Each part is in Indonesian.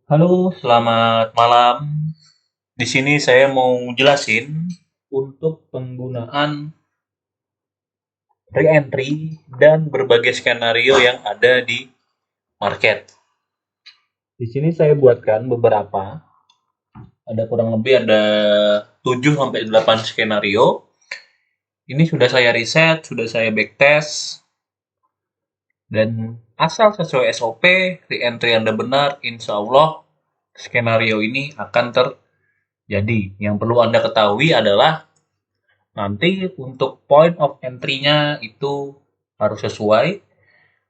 Halo, selamat malam. Di sini saya mau jelasin untuk penggunaan re-entry dan berbagai skenario yang ada di market. Di sini saya buatkan beberapa, ada kurang lebih ada 7 sampai 8 skenario. Ini sudah saya riset, sudah saya backtest, dan asal sesuai SOP, re-entry Anda benar, insya Allah skenario ini akan terjadi. Yang perlu Anda ketahui adalah nanti untuk point of entry-nya itu harus sesuai.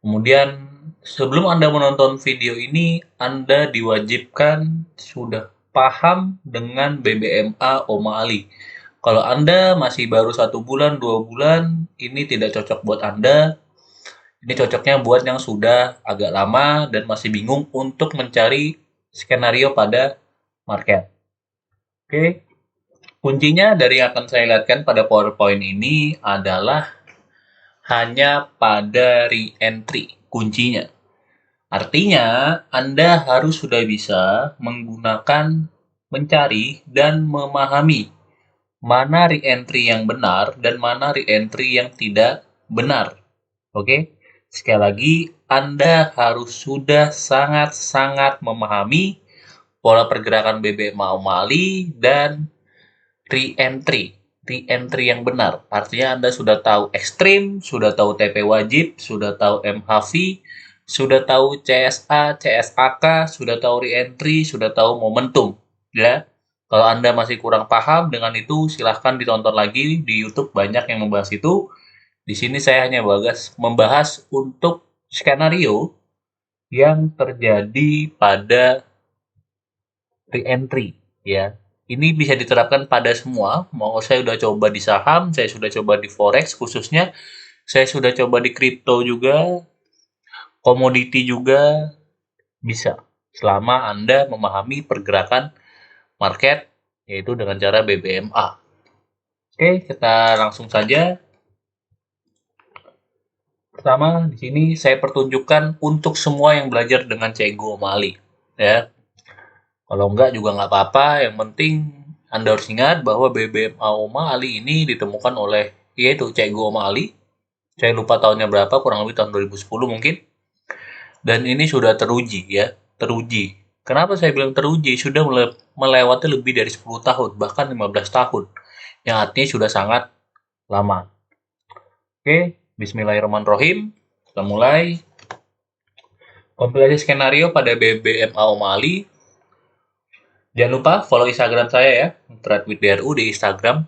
Kemudian sebelum Anda menonton video ini, Anda diwajibkan sudah paham dengan BBMA Oma Ali. Kalau Anda masih baru 1 bulan, 2 bulan, ini tidak cocok buat Anda. Ini cocoknya buat yang sudah agak lama dan masih bingung untuk mencari skenario pada market. Oke, kuncinya dari yang akan saya lihatkan pada PowerPoint ini adalah hanya pada re-entry kuncinya. Artinya, Anda harus sudah bisa menggunakan, mencari, dan memahami mana re-entry yang benar dan mana re-entry yang tidak benar. Oke, sekali lagi, Anda harus sudah sangat-sangat memahami pola pergerakan BBM Mali dan re-entry. Re-entry yang benar. Artinya Anda sudah tahu ekstrim, sudah tahu TP wajib, sudah tahu MHV, sudah tahu CSA, CSAK, sudah tahu re-entry, sudah tahu momentum. Ya. Kalau Anda masih kurang paham dengan itu, silahkan ditonton lagi di YouTube, banyak yang membahas itu. Di sini saya hanya membahas untuk skenario yang terjadi pada re-entry, ya. Ini bisa diterapkan pada semua. Mau saya sudah coba di saham, saya sudah coba di forex khususnya, saya sudah coba di kripto juga, komoditi juga bisa. Selama Anda memahami pergerakan market, yaitu dengan cara BBMA. Oke, kita langsung saja. Pertama, di sini saya pertunjukkan untuk semua yang belajar dengan Cego Mali. Ya, kalau enggak juga nggak apa-apa, yang penting Anda harus ingat bahwa BBM Aoma Ali ini ditemukan oleh yaitu Cego Oma Ali. Saya lupa tahunnya berapa, kurang lebih tahun 2010 mungkin. Dan ini sudah teruji ya, teruji. Kenapa saya bilang teruji? Sudah melewati lebih dari 10 tahun, bahkan 15 tahun. Yang artinya sudah sangat lama. Oke, bismillahirrahmanirrahim. Kita mulai. Kompilasi skenario pada BBM Aoma Ali. Jangan lupa follow Instagram saya ya, Trade with DRU di Instagram.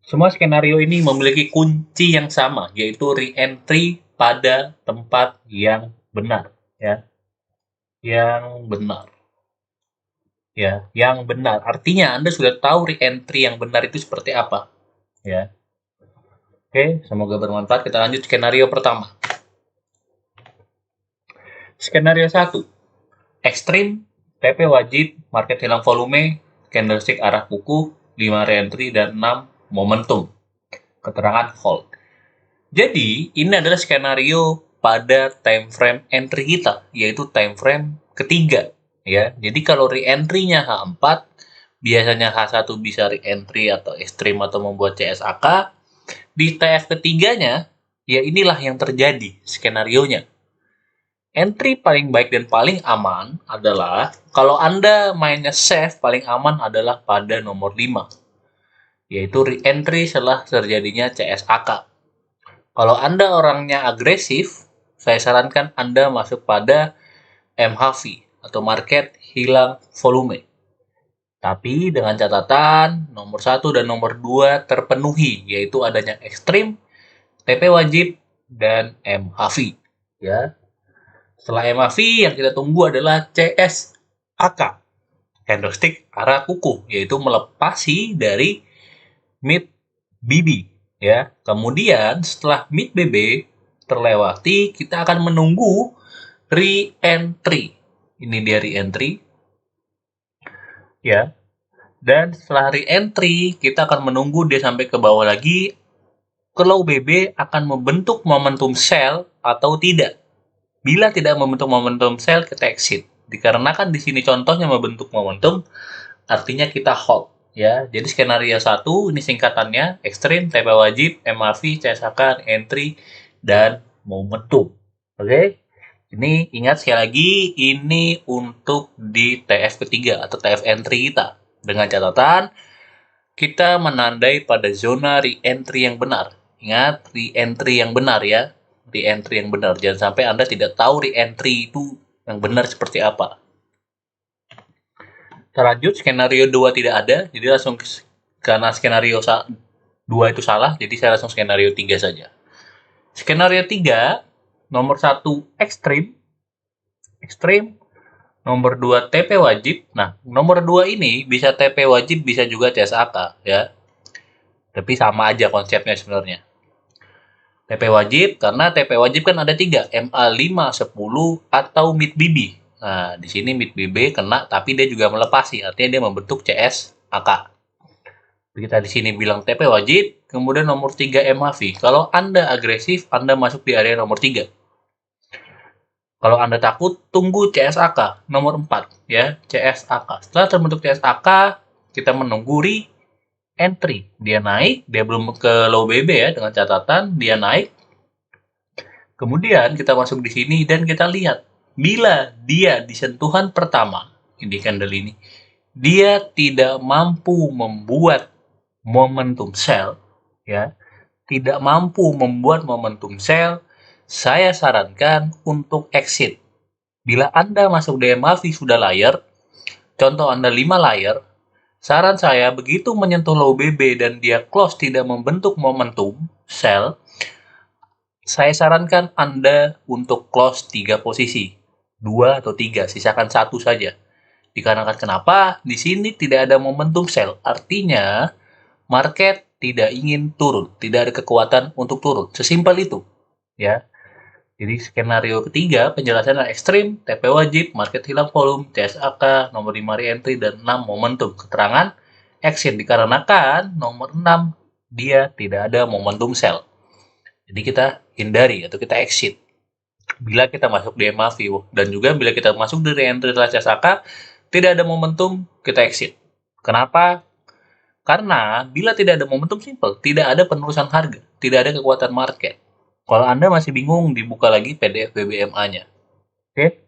Semua skenario ini memiliki kunci yang sama, yaitu re-entry pada tempat yang benar, ya. Yang benar. Ya, yang benar. Artinya Anda sudah tahu re-entry yang benar itu seperti apa, ya. Oke, semoga bermanfaat. Kita lanjut skenario pertama. Skenario 1. Ekstrim, TP wajib, market hilang volume, candlestick arah kuku, 5 re-entry dan 6 momentum. Keterangan hold. Jadi, ini adalah skenario pada time frame entry kita, yaitu time frame ketiga. Ya, jadi kalau re-entry-nya H4, biasanya H1 bisa re-entry atau ekstrim atau membuat CSAK. Di TF ketiganya, ya inilah yang terjadi skenario-nya. Entry paling baik dan paling aman adalah kalau Anda mainnya safe, paling aman adalah pada nomor 5, yaitu re-entry setelah terjadinya CSAK. Kalau Anda orangnya agresif, saya sarankan Anda masuk pada MHV atau market hilang volume. Tapi dengan catatan nomor 1 dan nomor 2 terpenuhi, yaitu adanya ekstrim, TP wajib, dan MHV. Ya. Setelah MHV yang kita tunggu adalah CSAK, candlestick arah kuku, yaitu melepasi dari mid BB. Ya. Kemudian setelah mid BB terlewati, kita akan menunggu re-entry. Ini dia re-entry. Ya. Dan setelah re-entry, kita akan menunggu dia sampai ke bawah lagi. Kalau BB akan membentuk momentum sell atau tidak. Bila tidak membentuk momentum sell, kita exit. Dikarenakan di sini contohnya membentuk momentum, artinya kita hold. Ya, jadi skenario 1 ini singkatannya ekstrim, TP wajib, MAV, CSAK, entry, dan momentum. Oke, ini ingat sekali lagi, ini untuk di TF ketiga atau TF entry kita. Dengan catatan, kita menandai pada zona re-entry yang benar. Ingat, re-entry yang benar ya. Re-entry yang benar. Jangan sampai Anda tidak tahu re-entry itu yang benar seperti apa. Kita lanjut, skenario 2 tidak ada, jadi langsung karena skenario 2 itu salah, jadi saya langsung skenario 3 saja. Skenario 3, nomor 1 ekstrim, nomor 2 TP wajib. Nah, nomor 2 ini bisa TP wajib, bisa juga CSAK ya. Tapi sama aja konsepnya sebenarnya. TP wajib, karena TP wajib kan ada 3, MA5, 10, atau mid BB. Nah, di sini mid BB kena, tapi dia juga melepasi, artinya dia membentuk CSAK. Kita di sini bilang TP wajib, kemudian nomor 3 MAV. Kalau Anda agresif, Anda masuk di area nomor 3. Kalau Anda takut, tunggu CSAK nomor 4 ya, CSAK. Setelah terbentuk CSAK, kita menunggu re-entry. Dia naik, dia belum ke low BB ya, dengan catatan dia naik. Kemudian kita masuk di sini dan kita lihat bila dia di sentuhan pertama, ini candle ini, dia tidak mampu membuat momentum sell, ya, tidak mampu membuat momentum sell, saya sarankan untuk exit. Bila Anda masuk di MAV sudah layer, contoh Anda 5 layer, saran saya begitu menyentuh low BB dan dia close tidak membentuk momentum sell, saya sarankan Anda untuk close 3 posisi, 2 atau 3, sisakan 1 saja. Dikarenakan kenapa? Di sini tidak ada momentum sell, artinya market tidak ingin turun, tidak ada kekuatan untuk turun. Sesimpel itu, ya. Jadi skenario ketiga penjelasan ekstrim, TP wajib, market hilang volume, CSAK, nomor 5 re-entry, dan 6 momentum. Keterangan exit dikarenakan nomor 6 dia tidak ada momentum sell. Jadi kita hindari atau kita exit. Bila kita masuk di MAV dan juga bila kita masuk di re-entry setelah CSAK, tidak ada momentum, kita exit. Kenapa? Karena bila tidak ada momentum simple, tidak ada penerusan harga, tidak ada kekuatan market. Kalau Anda masih bingung, dibuka lagi PDF BBMA-nya. Oke.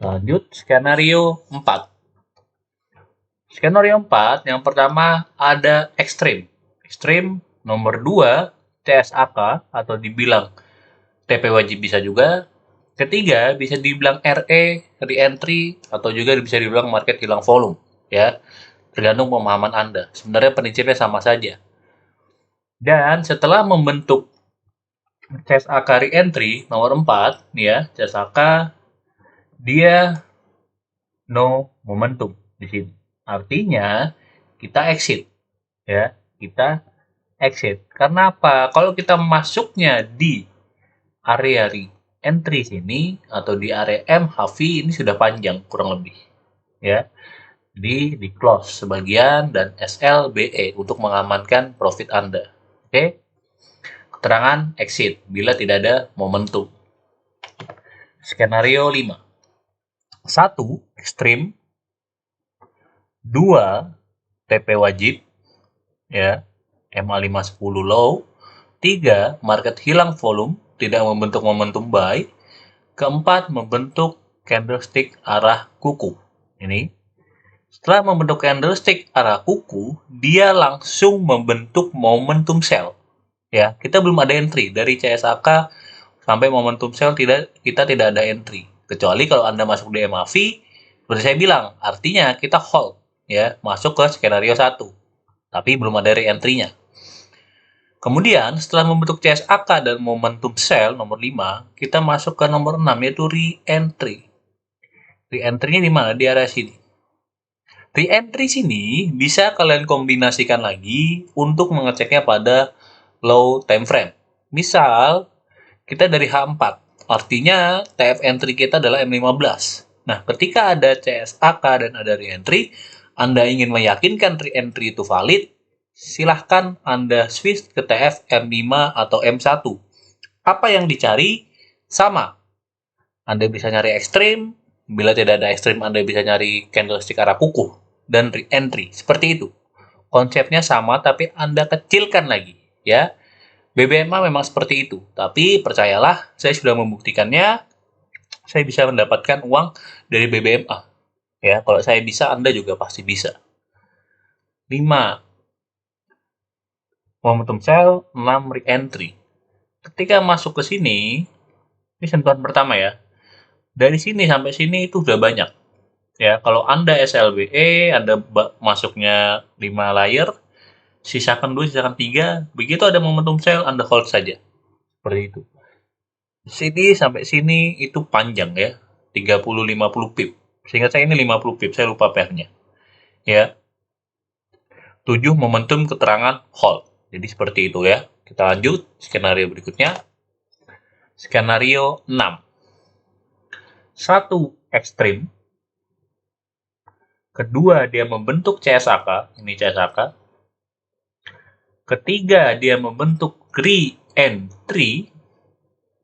Lanjut skenario 4. Skenario 4 yang pertama ada ekstrim. Ekstrim nomor 2 CSAK atau dibilang TP wajib bisa juga. Ketiga bisa dibilang RE, re-entry, atau juga bisa dibilang market hilang volume, ya. Tergantung pemahaman Anda. Sebenarnya prinsipnya sama saja. Dan setelah membentuk CSAK re-entry nomor 4, ya, CSAK dia no momentum di sini. Artinya kita exit, ya, kita exit. Karena apa? Kalau kita masuknya di area re-entry sini atau di area MHV ini sudah panjang kurang lebih, ya. Di close sebagian dan SLBE untuk mengamankan profit Anda. Oke. Keterangan exit bila tidak ada momentum. Skenario 5. 1 ekstrim, 2 TP wajib, ya, MA510 low, 3 market hilang volume, tidak membentuk momentum buy, keempat membentuk candlestick arah kuku. Ini setelah membentuk candlestick arah kuku, dia langsung membentuk momentum sell. Ya, kita belum ada entry dari CSAK sampai momentum sell kita tidak ada entry. Kecuali kalau Anda masuk di MAV, seperti saya bilang, artinya kita hold, ya, masuk ke skenario 1. Tapi belum ada re-entry-nya. Kemudian setelah membentuk CSAK dan momentum sell nomor 5, kita masuk ke nomor 6 yaitu re-entry. Re-entry-nya di mana? Di area sini. Re-entry sini bisa kalian kombinasikan lagi untuk mengeceknya pada low time frame. Misal, kita dari H4, artinya TF entry kita adalah M15. Nah, ketika ada CSAK dan ada re-entry, Anda ingin meyakinkan re-entry itu valid, silahkan Anda switch ke TF M5 atau M1. Apa yang dicari? Sama. Anda bisa nyari ekstrim. Bila tidak ada ekstrim, Anda bisa nyari candlestick arah kukuh dan re-entry. Seperti itu. Konsepnya sama, tapi Anda kecilkan lagi. Ya, BBMA memang seperti itu. Tapi percayalah, saya sudah membuktikannya. Saya bisa mendapatkan uang dari BBMA. Ya, kalau saya bisa, Anda juga pasti bisa. 5. Momentum sell, 6 re-entry. Ketika masuk ke sini, ini sentuhan pertama ya. Dari sini sampai sini itu udah banyak. Ya, kalau Anda SLBE, Anda masuknya 5 layer, sisakan 2, sisakan 3, begitu ada momentum sell, Anda hold saja. Seperti itu. Sini sampai sini itu panjang ya, 30-50 pip. Seingat saya ini 50 pip, saya lupa pairnya. Ya. 7 momentum keterangan hold. Jadi seperti itu ya. Kita lanjut skenario berikutnya. Skenario 6. 1 ekstrim. Kedua, dia membentuk CSAK. Ini CSAK. Ketiga, dia membentuk re-entry.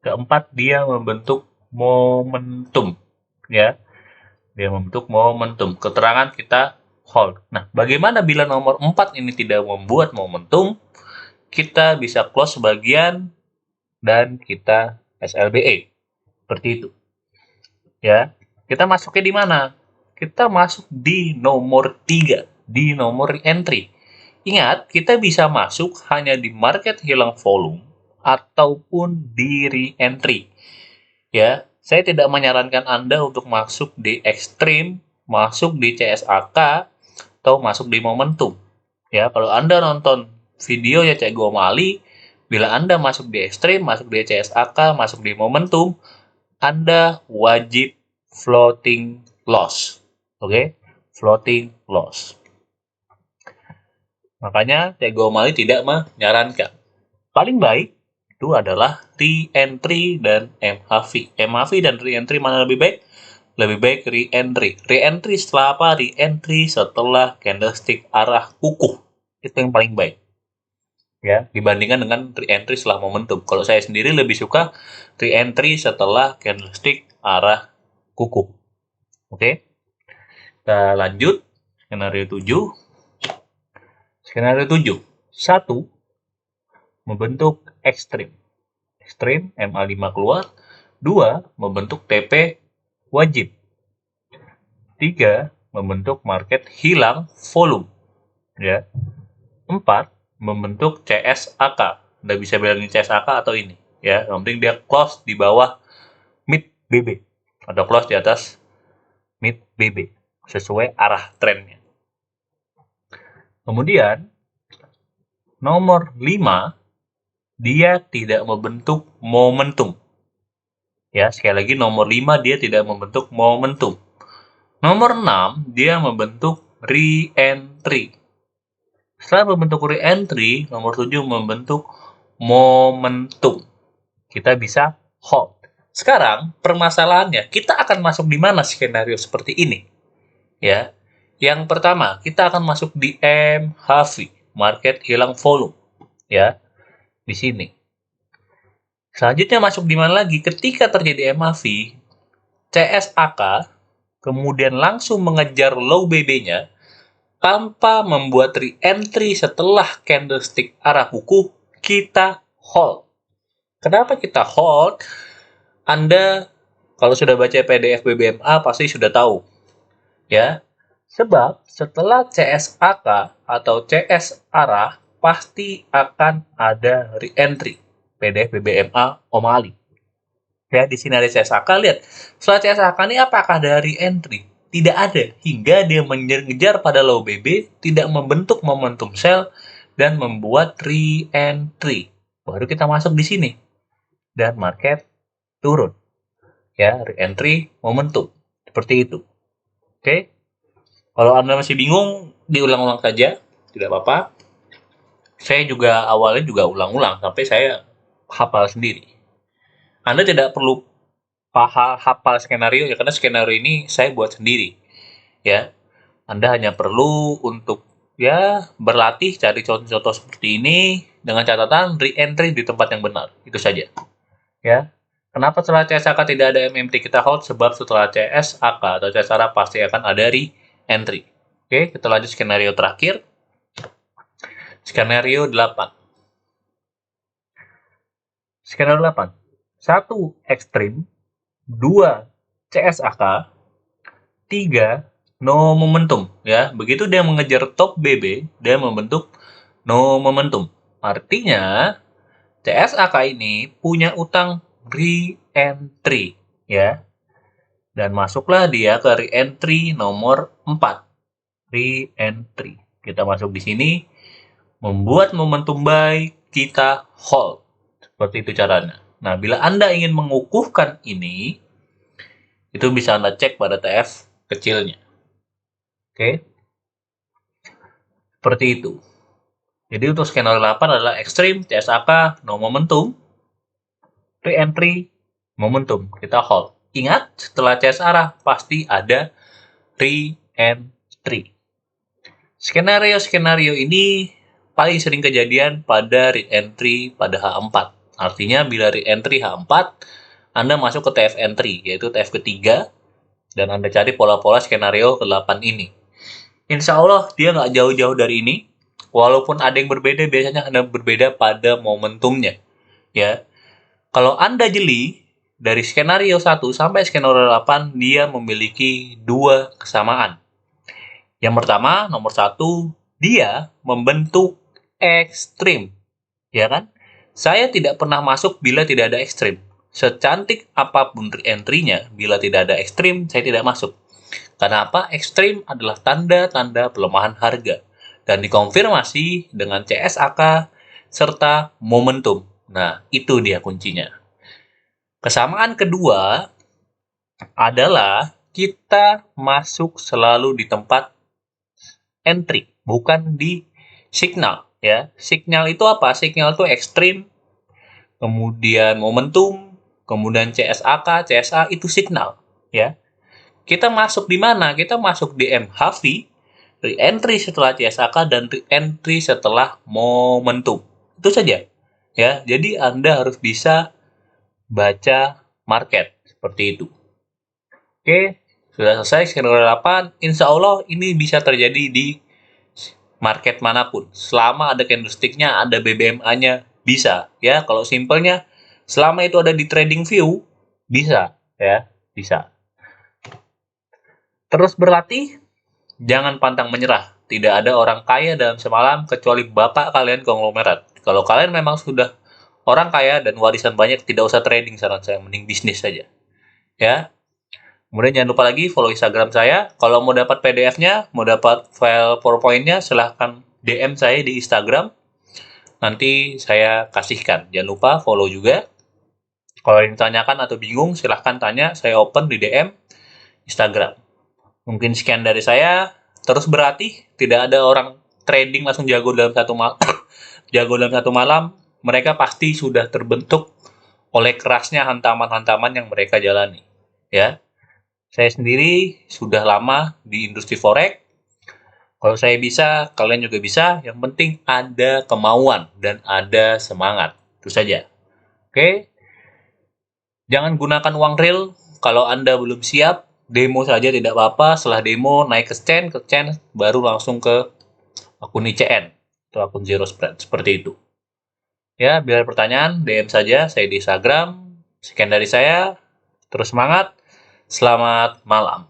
Keempat, dia membentuk momentum. Ya, dia membentuk momentum. Keterangan kita hold. Nah, bagaimana bila nomor 4 ini tidak membuat momentum? Kita bisa close sebagian dan kita SLBE. Seperti itu. Ya, kita masuknya di mana? Kita masuk di nomor 3, di nomor re-entry. Ingat, kita bisa masuk hanya di market hilang volume ataupun di re-entry. Ya, saya tidak menyarankan Anda untuk masuk di ekstrim, masuk di CSAK, atau masuk di momentum. Ya, kalau Anda nonton videonya Cek Gomali, bila Anda masuk di ekstrim, masuk di CSAK, masuk di momentum, Anda wajib floating loss. Oke, floating loss. Makanya Cek Gomali tidak menyarankan. Paling baik itu adalah re-entry dan MHV. MHV dan re-entry mana lebih baik? Lebih baik re-entry. Re-entry setelah apa? Re-entry setelah candlestick arah kukuh. Itu yang paling baik. Ya, dibandingkan dengan re-entry setelah momentum. Kalau saya sendiri lebih suka re-entry setelah candlestick arah kukuh. Oke. Kita lanjut skenario 7. Skenario 7. 1. Membentuk ekstrim. Ekstrim, MA5 keluar. 2. Membentuk TP wajib. 3. Membentuk market hilang volume. Ya. 4. Membentuk CSAK. Anda bisa bilang ini CSAK atau ini. Ya, yang penting dia close di bawah mid BB. Atau close di atas mid BB. Sesuai arah trennya. Kemudian, nomor 5, dia tidak membentuk momentum. Ya, sekali lagi nomor 5 dia tidak membentuk momentum. Nomor 6, dia membentuk re-entry. Setelah membentuk re-entry, nomor 7 membentuk momentum. Kita bisa hold. Sekarang, permasalahannya, kita akan masuk di mana skenario seperti ini? Ya, yang pertama, kita akan masuk di MHV, market hilang volume. Ya, di sini. Selanjutnya masuk di mana lagi? Ketika terjadi MHV, CSAK kemudian langsung mengejar low BB-nya tanpa membuat re-entry setelah candlestick arah kukuh, kita hold. Kenapa kita hold? Anda kalau sudah baca PDF BBMA pasti sudah tahu. Ya. Sebab setelah CSAK atau CS arah pasti akan ada re-entry. PDF BBMA Om Ali. Ya, di sini ada CSAK, lihat. Setelah CSAK ini apakah ada re-entry? Tidak ada, hingga dia mengejar pada low BB, tidak membentuk momentum sell, dan membuat re-entry. Baru kita masuk di sini. Dan market turun. Ya, re-entry, momentum. Seperti itu. Oke? Kalau Anda masih bingung, diulang-ulang saja. Tidak apa-apa. Saya juga awalnya juga ulang-ulang, sampai saya hafal sendiri. Anda tidak perlu hafal skenario ya, karena skenario ini saya buat sendiri. Ya, Anda hanya perlu untuk ya berlatih cari contoh-contoh seperti ini dengan catatan re-entry di tempat yang benar. Itu saja. Ya. Kenapa setelah CSAK tidak ada MMT kita hold? Sebab setelah CSAK atau CSARA pasti akan ada re-entry. Oke, kita lanjut skenario terakhir. Skenario 8. Skenario 8. 1 ekstrim, 2 CSAK, 3 no momentum. Ya, begitu dia mengejar top BB, dia membentuk no momentum. Artinya CSAK ini punya utang re-entry, ya. Dan masuklah dia ke re-entry nomor 4. Re-entry. Kita masuk di sini, membuat momentum buy, kita hold. Seperti itu caranya. Nah, bila Anda ingin mengukuhkan ini, itu bisa Anda cek pada TF kecilnya. Oke. Seperti itu. Jadi untuk skenario 8 adalah ekstrim, CSAK, no momentum, re-entry, momentum. Kita hold. Ingat, setelah CSARA pasti ada re-entry. Skenario-skenario ini paling sering kejadian pada re-entry pada H4. Artinya bila re-entry H4, Anda masuk ke TF entry, yaitu TF ketiga, dan Anda cari pola-pola skenario ke-8 ini. Insya Allah dia nggak jauh-jauh dari ini, walaupun ada yang berbeda, biasanya Anda berbeda pada momentumnya. Ya, kalau Anda jeli, dari skenario 1 sampai skenario 8, dia memiliki 2 kesamaan. Yang pertama, nomor 1, dia membentuk ekstrim. Ya kan? Saya tidak pernah masuk bila tidak ada ekstrim. Secantik apapun re-entry-nya, bila tidak ada ekstrim, saya tidak masuk. Karena apa? Ekstrim adalah tanda-tanda pelemahan harga. Dan dikonfirmasi dengan CSAK serta momentum. Nah, itu dia kuncinya. Kesamaan kedua adalah kita masuk selalu di tempat entry, bukan di signal. Ya, signal itu apa? Signal itu ekstrim, kemudian momentum, kemudian CSAK, CSA itu signal. Ya, kita masuk di mana? Kita masuk di MHV, re-entry setelah CSAK dan re-entry setelah momentum. Itu saja. Ya, jadi Anda harus bisa baca market seperti itu. Oke, sudah selesai skenario 8. Insya Allah ini bisa terjadi di market manapun. Selama ada candlestick-nya, ada BBMA-nya, bisa. Ya, kalau simpelnya, selama itu ada di trading view, bisa. Ya, bisa. Terus berlatih, jangan pantang menyerah. Tidak ada orang kaya dalam semalam kecuali bapak kalian konglomerat. Kalau kalian memang sudah orang kaya dan warisan banyak, tidak usah trading, saran saya, mending bisnis saja. Ya, kemudian jangan lupa lagi follow Instagram saya. Kalau mau dapat PDF-nya, mau dapat file PowerPoint-nya, silahkan DM saya di Instagram. Nanti saya kasihkan. Jangan lupa follow juga. Kalau yang ditanyakan atau bingung, silahkan tanya. Saya open di DM Instagram. Mungkin sekian dari saya. Terus berlatih. Tidak ada orang trading langsung jago dalam satu malam. Jago dalam satu malam. Mereka pasti sudah terbentuk oleh kerasnya hantaman-hantaman yang mereka jalani. Ya. Saya sendiri sudah lama di industri forex. Kalau saya bisa, kalian juga bisa. Yang penting ada kemauan dan ada semangat. Itu saja. Oke? Jangan gunakan uang real kalau Anda belum siap. Demo saja tidak apa-apa. Setelah demo, naik ke chain, baru langsung ke akun ICN atau akun Zero Spread. Seperti itu. Ya, bila ada pertanyaan, DM saja. Saya di Instagram. Sekian dari saya. Terus semangat. Selamat malam.